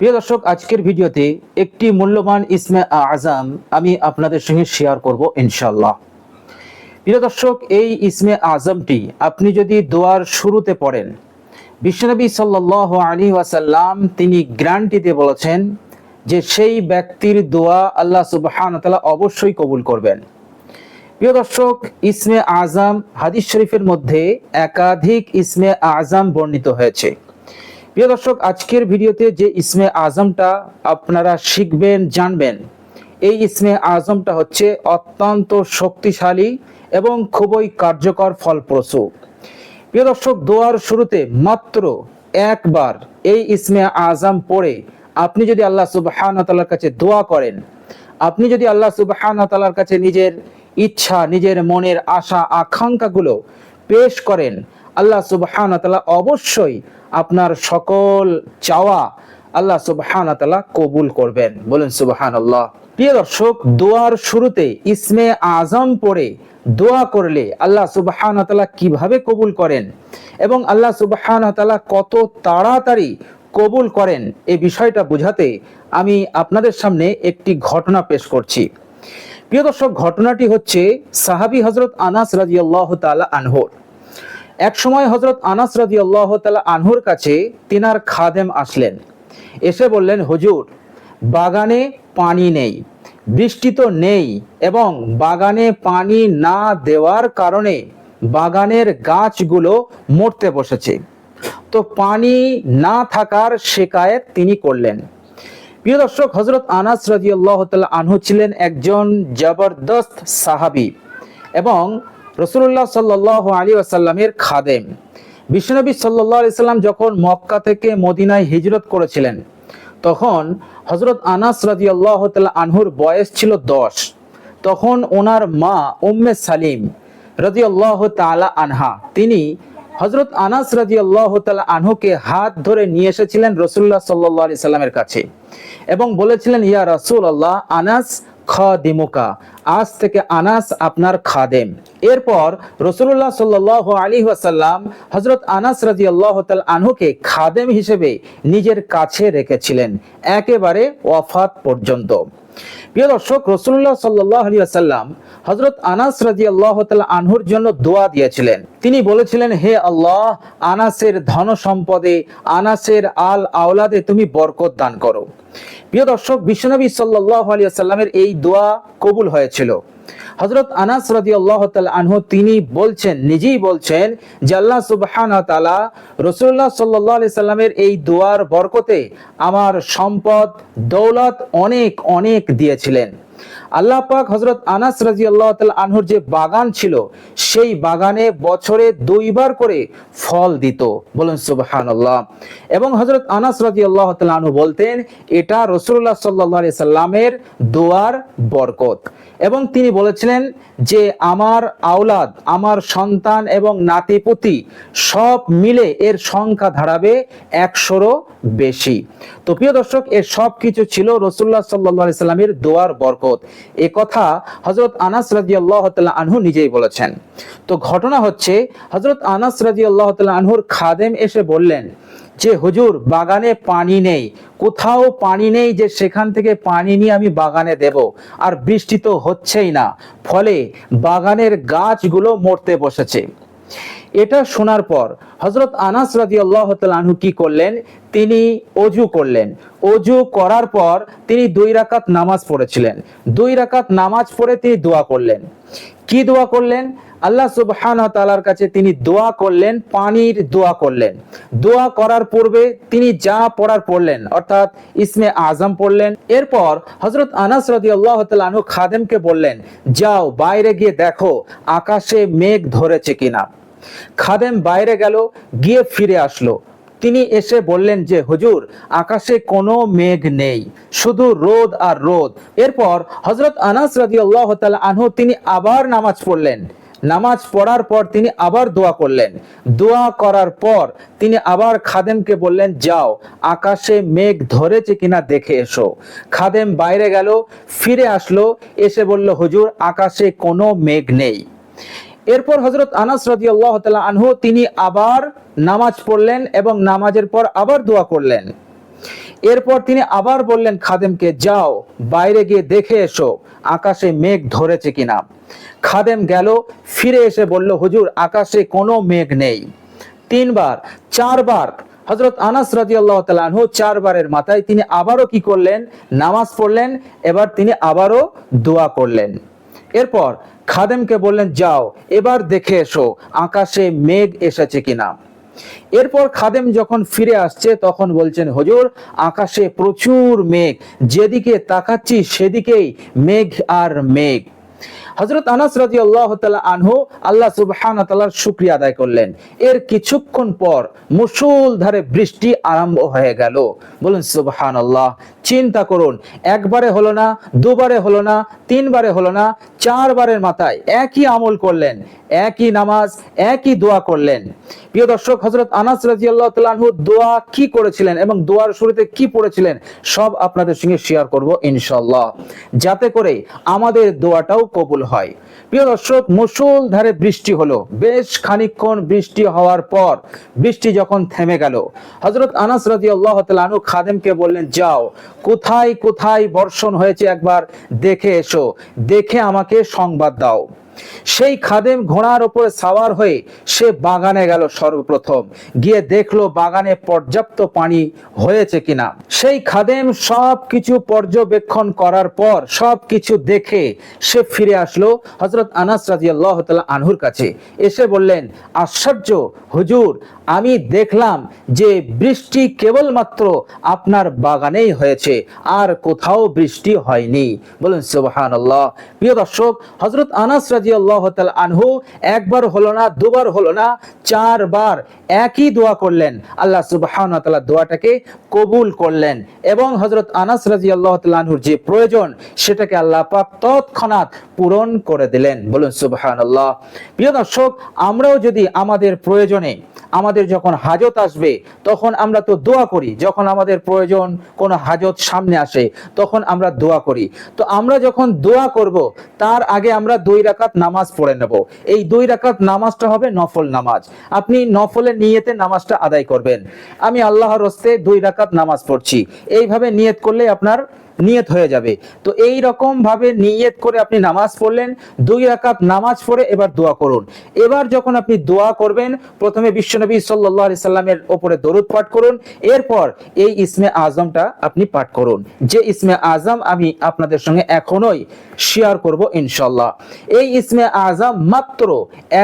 প্রিয় দর্শক, আজকের ভিডিওতে একটি মূল্যবান ইসমে আজম আমি আপনাদের সঙ্গে শেয়ার করব ইনশাআল্লাহ। প্রিয় দর্শক, এই ইসমে আজমটি আপনি যদি দোয়ার শুরুতে পড়েন, বিশ্বনবী সাল্লাল্লাহু আলাইহি ওয়াসাল্লাম তিনি গ্যারান্টিতে বলেছেন যে সেই ব্যক্তির দোয়া আল্লাহ সুবহানাহু ওয়া তাআলা অবশ্যই কবুল করবেন। প্রিয় দর্শক, ইসমে আজম হাদিস শরীফের মধ্যে একাধিক ইসমে আজম বর্ণিত হয়েছে। প্রিয় দর্শক, আজকের ভিডিওতে যে ইসমে আজমটা আপনারা শিখবেন, জানবেন, এই ইসমে আজমটা হচ্ছে অত্যন্ত শক্তিশালী এবং খুবই কার্যকর, ফলপ্রসূ। প্রিয় দর্শক, দোয়ার শুরুতে মাত্র একবার এই ইসমে আজম পড়ে আপনি যদি আল্লাহ সুবহানাহু ওয়া তাআলার কাছে দোয়া করেন, আপনি যদি আল্লাহ সুবহানাহু ওয়া তাআলার কাছে নিজের ইচ্ছা, নিজের মনের আশা আকাঙ্ক্ষাগুলো পেশ করেন, আল্লাহ সুবহানাহু ওয়া তাআলা অবশ্যই আপনার সকল চাওয়া আল্লাহ সুবহানাহু ওয়া তাআলা কবুল করবেন। বলেন সুবহানাল্লাহ। প্রিয় দর্শক, দোয়ার শুরুতে ইসমে আজম পড়ে দোয়া করলে আল্লাহ সুবহানাহু ওয়া তাআলা কিভাবে কবুল করেন এবং আল্লাহ সুবহানাহু ওয়া তাআলা কত তাড়াতাড়ি কবুল করেন, এই বিষয়টা বোঝাতে আমি আপনাদের সামনে একটি ঘটনা পেশ করছি। প্রিয় দর্শক, ঘটনাটি হচ্ছে সাহাবী হযরত আনাস রাদিয়াল্লাহু তাআলা আনহু। এক সময় হযরত আনাস রাদিয়াল্লাহু তাআলা আনহুর কাছে তিনার খাদেম আসলেন। এসে বললেন, হুজুর, বাগানে পানি নেই, বৃষ্টি তো নেই, এবং বাগানে পানি না দেওয়ার কারণে বাগানের গাছগুলো মরতে বসেছে। তো পানি না থাকার শিকায়েত তিনি করলেন। প্রিয় দর্শক, হযরত আনাস রাদিয়াল্লাহু তাআলা আনহু ছিলেন একজন জবরদস্ত সাহাবী এবং রাসূলুল্লাহ সাল্লাল্লাহু আলাইহি ওয়াসাল্লামের খাদেম। বিশ্বনবী সাল্লাল্লাহু আলাইহি সাল্লাম যখন মক্কা থেকে মদিনায় হিজরত করেছিলেন, তখন হযরত আনাস রাদিয়াল্লাহু তাআলা আনহুর বয়স ছিল 10। তখন ওনার মা উম্মে সালিম রাদিয়াল্লাহু তাআলা আনহা তিনি হযরত আনাস রাদিয়াল্লাহু তাআলা আনহুকে হাত ধরে নিয়ে এসেছিলেন রাসূলুল্লাহ সাল্লাল্লাহু আলাইহি সাল্লামের কাছে এবং বলেছিলেন, ইয়া রাসূলুল্লাহ, আনাস খাদিমুকা, আজ থেকে আনাস আপনার খাদেম। এরপর রাসূলুল্লাহ সাল্লাল্লাহু আলাইহি ওয়াসাল্লাম হযরত আনাস রাদিয়াল্লাহু তাআলা আনহুকে খাদেম হিসেবে নিজের কাছে রেখেছিলেন একেবারে ওয়াফাত পর্যন্ত। প্রিয় দর্শক, রাসূলুল্লাহ সাল্লাল্লাহু আলাইহি ওয়াসাল্লাম হযরত আনাস রাদিয়াল্লাহু তাআলা আনহুর জন্য দোয়া দিয়েছিলেন। তিনি বলেছিলেন, হে আল্লাহ, আনাসের ধন সম্পদে, আনাসের আল আওলাদে তুমি বরকত দান করো। প্রিয় দর্শক, বিশ্বনবী সাল্লাল্লাহু আলাইহি ওয়াসাল্লামের এই দোয়া কবুল হয়েছিল। হযরত আনাস রাদিয়াল্লাহু তাআলা আনহু তিনি বলছেন, নিজেই বলছেন যে আল্লাহ সুবহানাহু ওয়া তাআলা রাসূলুল্লাহ সাল্লাল্লাহু আলাইহি সাল্লামের এই দোয়ার বরকতে আমার সম্পদ দৌলত অনেক অনেক দিয়েছিলেন। আল্লাহ পাক হযরত আনাস রাদিয়াল্লাহু তাআলা আনহুর যে বাগান ছিল, সেই বাগানে বছরে 2 বার করে ফল দিত। বলেন সুবহানাল্লাহ। এবং হযরত আনাস রাদিয়াল্লাহু তাআলা আনহু বলতেন, এটা রাসূলুল্লাহ সাল্লাল্লাহু আলাইহি সাল্লামের দোয়ার বরকত। এবং তিনি বলেছিলেন যে আমার আওলাদ, আমার সন্তান এবং নাতিপুতি সব মিলে এর সংখ্যা দাঁড়াবে 100-রও বেশি। তো প্রিয় দর্শক, এর সব কিছু ছিল রাসূলুল্লাহ সাল্লাল্লাহু আলাইহি সাল্লামের দোয়ার বরকত। এ কথা হযরত আনাস রাদিয়াল্লাহু তাআলা আনহু নিজেই বলেছেন। তো ঘটনা হচ্ছে, হযরত আনাস রাদিয়াল্লাহু তাআলা আনহুর খাদেম এসে বললেন যে, হুজুর, বাগানে পানি নেই, কোথাও পানি নেই যে সেখান থেকে পানি নিয়ে আমি বাগানে দেব, আর বৃষ্টি তো হচ্ছেই না, ফলে বাগানের গাছগুলো মরতে বসেছে। এটা শোনার পর হযরত আনাস রাদিয়াল্লাহু তাআলা আনহু কি করলেন, তিনি ওযু করলেন। ওযু করার পর তিনি 2 রাকাত নামাজ পড়েছিলেন। 2 রাকাত নামাজ পড়ে তিনি দোয়া করলেন। কি দোয়া করলেন? আল্লাহ সুবহানাহু ওয়া তাআলার কাছে তিনি দোয়া করলেন, পানির দোয়া করলেন। দোয়া করার পূর্বে তিনি যা পড়ার পড়লেন, অর্থাৎ ইসমে আজম পড়লেন। এরপর হযরত আনাস রাদিয়াল্লাহু তাআলা আনহু খাদেমকে বললেন, যাও বাইরে গিয়ে দেখো আকাশে মেঘ ধরেছে কিনা। খাদেম বাইরে গেল, গিয়ে ফিরে আসলো। তিনি এসে বললেন যে, হুজুর, আকাশে কোনো মেঘ নেই, শুধু রোদ আর রোদ। এরপর হযরত আনাস রাদিয়াল্লাহু তাআলা আনহু তিনি আবার নামাজ পড়লেন। নামাজ পড়ার পর তিনি আবার দোয়া করলেন। দোয়া করার পর তিনি আবার খাদেমকে বললেন, যাও আকাশে মেঘ ধরেছে কিনা দেখে এসো। খাদেম বাইরে গেল, ফিরে আসলো, এসে বলল, হুজুর, আকাশে কোনো মেঘ নেই। এরপর হযরত আনাস রাদিয়াল্লাহু তাআলা আনহু তিনি আবার নামাজ পড়লেন এবং নামাজের পর আবার দোয়া করলেন। এরপর তিনি আবার বললেন খাদেমকে, যাও বাইরে গিয়ে দেখে এসো আকাশে মেঘ ধরেছে কিনা। খাদেম গেল, ফিরে এসে বলল, হুজুর আকাশে কোনো মেঘ নেই। তিনবার, চারবার হযরত আনাস রাদিয়াল্লাহু তাআলা আনহু চারবারের মাথায় তিনি আবারও কি করলেন, নামাজ পড়লেন। এবার তিনি আবারও দোয়া করলেন। এরপর খাদেমকে বললেন, যাও এবার দেখে এসো আকাশে মেঘ এসেছে কিনা। এরপর খাদেম যখন ফিরে আসছে তখন বলছেন, হুজুর আকাশে প্রচুর মেঘ, যেদিকে তাকাচ্ছি সেদিকেই মেঘ আর মেঘ। হযরত আনাস রাদিয়াল্লাহু তাআলা আনহু আল্লাহ সুবহানাহু ওয়া তাআলার শুকরিয়া আদায় করলেন। এর কিছুক্ষণ পর মুষলধারে বৃষ্টি আরম্ভ হয়ে গেল। বলুন সুবহানাল্লাহ। চিন্তা করুন, একবারে হলো না, দুবারে হলো না, তিনবারে হলো না, চারবারের মাথায় একই আমল করলেন, একই নামাজ, একই দোয়া করলেন। প্রিয় দর্শক, হযরত আনাস রাদিয়াল্লাহু তাআলা আনহু দোয়া কি করেছিলেন এবং দোয়ার শুরুতে কি পড়েছিলেন সব আপনাদের সঙ্গে শেয়ার করব ইনশাআল্লাহ, যাতে করে আমাদের দোয়াটাও কবুল হয়। প্রিয় দর্শক, মুষলধারে বৃষ্টি হলো। বেশ খানিকক্ষণ বৃষ্টি হওয়ার পর বৃষ্টি যখন থেমে গেল, হযরত আনাস রাদিয়াল্লাহু তাআলা আনহু খাদেমকে বললেন, যাও কোথায় কোথায় বর্ষণ হয়েছে একবার দেখে এসো, দেখে আমাকে সংবাদ দাও। সেই খাদেম ঘোড়ার উপরে সাওয়ার হয়ে সে বাগানে গেল। সর্বপ্রথম গিয়ে দেখলো বাগানে পর্যাপ্ত পানি হয়েছে কিনা। সেই খাদেম সবকিছু পর্যবেক্ষণ করার পর সবকিছু দেখে সে ফিরে আসলো হযরত আনাস রাদিয়াল্লাহু তাআলা আনহুর কাছে। এসে বললেন, আশ্চর্য হুজুর, আমি দেখলাম যে বৃষ্টি কেবলমাত্র আপনার বাগানেই হয়েছে, আর কোথাও বৃষ্টি হয়নি। বলুন সুবহানাল্লাহ। প্রিয় দর্শক, হযরত আনাস রাদিয়াল্লাহু তাআলা আনহু একবার হলো না, দুবার হলো না, চারবার একই দোয়া করলেন। আল্লাহ সুবহানাহু ওয়া তাআলা দোয়াটাকে কবুল করলেন এবং হযরত আনাস রাদিয়াল্লাহু তাআলা আনহুর যে প্রয়োজন সেটাকে আল্লাহ পাক তৎক্ষণাৎ পূরণ করে দিলেন। বলুন সুবহানাল্লাহ। প্রিয় দর্শক, আমরাও যদি আমাদের প্রয়োজনে, আমাদের যখন হাজত আসবে তখন আমরা তো দোয়া করি। যখন আমাদের প্রয়োজন, কোনো হাজত সামনে আসে তখন আমরা দোয়া করি। তো আমরা যখন দোয়া করব তার আগে আমরা 2 রাকাত নামাজ পড়ে নেব। এই 2 রাকাত নামাজটা হবে নফল নামাজ। আপনি নফলের নিয়তে নামাজটা আদায় করবেন। আমি আল্লাহর হস্তে 2 রাকাত নামাজ পড়ছি, এইভাবে নিয়ত করলে আপনার নিয়ত হয়ে যাবে। তো এই রকম ভাবে নিয়ত করে আপনি নামাজ পড়লেন, 2 রাকাত নামাজ পড়ে এবার দোয়া করুন। এবার যখন আপনি দোয়া করবেন, প্রথমে বিশ্বনবী সাল্লাল্লাহু আলাইহি সাল্লামের উপরে দরুদ পাঠ করুন। এরপর এই ইসমে আজমটা আপনি পাঠ করুন, যে ইসমে আজম আমি আপনাদের সঙ্গে এখনই শেয়ার করব ইনশাআল্লাহ। এই ইসমে আজম মাত্র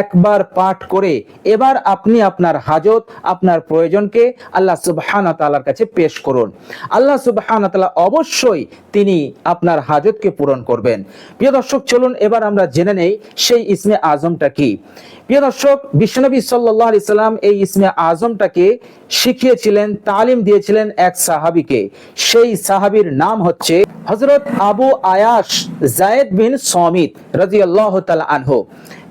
একবার পাঠ করে এবার আপনি আপনার হাজত, আপনার প্রয়োজনকে আল্লাহ সুবহানাহু ওয়া তাআলার কাছে পেশ করুন। আল্লাহ সুবহানাহু ওয়া তাআলা অবশ্যই তিনি আপনার হাজতকে পূরণ করবেন। প্রিয় দর্শক, চলুন এবার আমরা জেনে নেই সেই ইসমে আজমটা কি। প্রিয় দর্শক, বিশ্বনবী সাল্লাল্লাহু আলাইহি সাল্লাম এই ইসমে আজমটাকে শিখিয়েছিলেন, তালিম দিয়েছিলেন এক সাহাবীকে। সেই সাহাবীর নাম হচ্ছে হযরত আবু আয়াশ যায়েদ বিন সামিত রাদিয়াল্লাহু তাআলা আনহু।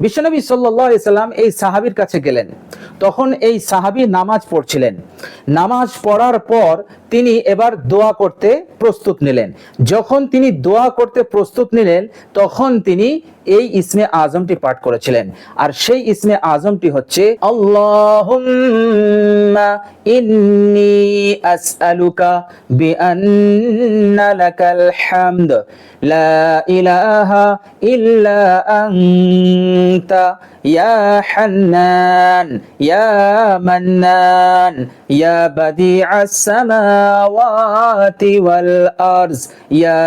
বিশ্বনবী সাল্লাল্লাহু আলাইহি সাল্লাম এই সাহাবীর কাছে গেলেন। তখন এই সাহাবী নামাজ পড়ছিলেন। নামাজ পড়ার পর তিনি এবার দোয়া করতে প্রস্তুত নিলেন। যখন তিনি দোয়া করতে প্রস্তুত নিলেন তখন তিনি এই ইসমে আজমটি পাঠ করেছিলেন। আর সেই ইসমে আজমটি হচ্ছে, আল্লাহুম্মা ইন্নী আসআলুকা বিআন্না লাকাল হামদ লা ইলাহা ইল্লা আনতা ইয়া হান্নান ইয়া মান্নান ইয়া বাদিআস সামাওয়াতি ওয়াল আরজ ইয়া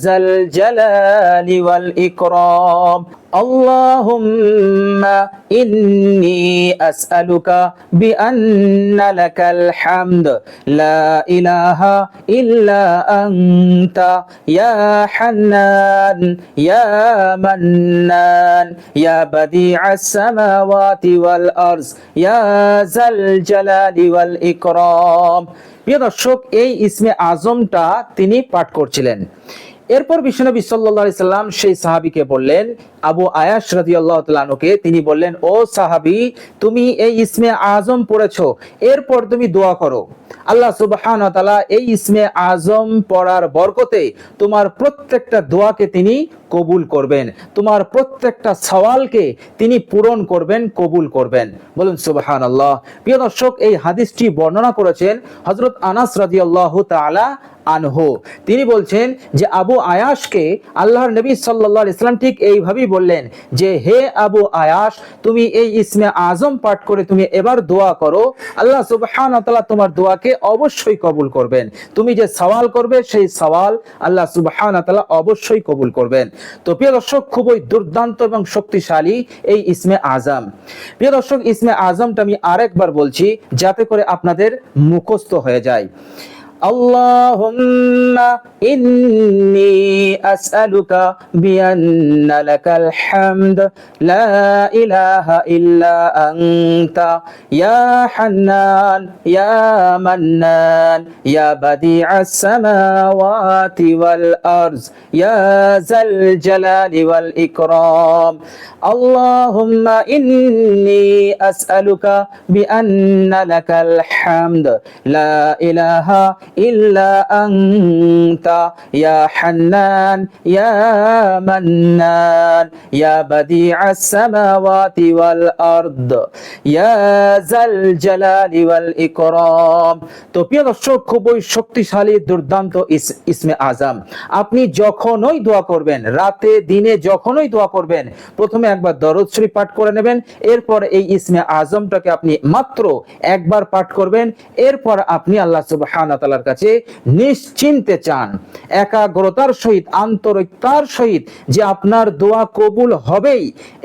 যাল জালালি ওয়াল ইকরাম। আল্লাহুম্মা ইন্নী আসআলুকা বিআন্না লাকাল হামদ লা ইলাহা ইল্লা আনতা ইয়া হান্নান ইয়া মান্নান ইয়া বাদিআস সামাওয়াতি ওয়াল আরজ ইয়া যাল জালালি ওয়াল ইকরাম। প্রিয় দর্শক, এই ইসমে আজমটা তিনি পাঠ করছিলেন। এরপর বিশ্বনবী সাল্লাল্লাহু আলাইহি সাল্লাম সেই সাহাবীকে বললেন, আবু আয়াশ রাদিয়াল্লাহু তাআলা আনহুকে তিনি বললেন, ও সাহাবী, তুমি এই ইসমে আজম পড়েছো, এরপর তুমি দোয়া করো। আল্লাহ সুবহানাহু ওয়া তাআলা এই ইসমে আজম পড়ার বরকতে তোমার প্রত্যেকটা দোয়াকে তিনি কবুল করবেন, তোমার প্রত্যেকটা সওয়ালকে তিনি পূরণ করবেন, কবুল করবেন। বলুন সুবহানাল্লাহ। প্রিয় দর্শক, এই হাদিসটি বর্ণনা করেছেন হযরত আনাস রাদিয়াল্লাহু তাআলা আনহু। তিনি বলছেন যে আবু আয়াশকে আল্লাহর নবী সাল্লাল্লাহু আলাইহি সাল্লাম ঠিক এইভাবেই বললেন যে, হে আবু আয়াশ, তুমি এই ইসমে আজম পাঠ করে তুমি এবার দোয়া করো, আল্লাহ সুবহানাহু ওয়া তাআলা তোমার দোয়াকে অবশ্যই কবুল করবেন। তুমি যে সওয়াল করবে সেই সওয়াল আল্লাহ সুবহানাহু ওয়া তাআলা অবশ্যই কবুল করবেন। তো প্রিয় দর্শক, খুবই দুর্দান্ত এবং শক্তিশালী এই ইসমে আজম। প্রিয় দর্শক, ইসমে আজমটা আমি আরেকবার বলছি যাতে করে আপনাদের মুখস্থ হয়ে যায়। আল্লাহুম্মা ইন্নী আসআলুকা বিআন্না লাকাল হামদ লা ইলাহা ইল্লা আনতা ইয়া হান্নান ইয়া মান্নান ইয়া বাদিআস সামাওয়াতি ওয়াল আরজ ইয়া যাল জালালি ওয়াল ইকরাম। আল্লাহুম্মা ইন্নী আসআলুকা বিআন্না লাকাল হামদ লা ইলাহা ইল্লা আনতা ইয়া হান্নান ইয়া মান্নান ইয়া বাদিআস সামাওয়াতি ওয়াল আরদ ইয়া যাল জালালি ওয়াল ইকরাম। তো প্রিয় দর্শক, খুবই শক্তিশালী দুর্দান্ত ইসমে আজম। আপনি যখনই দোয়া করবেন, রাতে দিনে যখনই দোয়া করবেন, প্রথমে একবার দরুদ শরীফ পাঠ করে নেবেন, এরপর এই ইসমে আজমটাকে আপনি মাত্র একবার পাঠ করবেন। এরপর আপনি আল্লাহ সুবহানাহু ওয়া তাআলার কাছে নিশ্চিন্তে চান, একাগ্রতার সহিত, আন্তরিকতার সহিত যে আপনার দোয়া কবুল হবেই,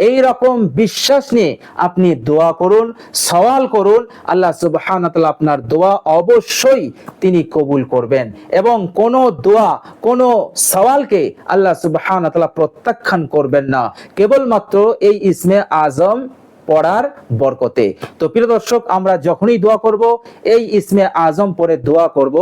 এই রকম বিশ্বাস নিয়ে আপনি দোয়া করুন, সওয়াল করুন। আল্লাহ সুবহানাহু ওয়া তাআলা আপনার দোয়া অবশ্যই তিনি কবুল করবেন এবং কোন দোয়া, কোন সওয়ালকে আল্লাহ সুবহানাহু ওয়া তাআলা প্রত্যাখ্যান করবেন না, কেবলমাত্র এই ইসমে আজম পড়ার বরকতে। তো প্রিয় দর্শক, আমরা যখনই দোয়া করব এই ইসমে আজম পড়ে দোয়া করব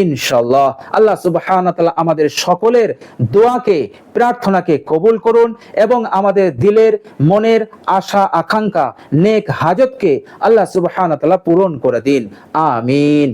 ইনশাআল্লাহ। আল্লাহ সুবহানাহু ওয়া তাআলা আমাদের সকলের দোয়াকে, প্রার্থনাকে কবুল করুন এবং আমাদের দিলের মনের আশা আকাঙ্ক্ষা, নেক হাজতকে আল্লাহ সুবহানাহু ওয়া তাআলা পূরণ করে দিন। আমিন।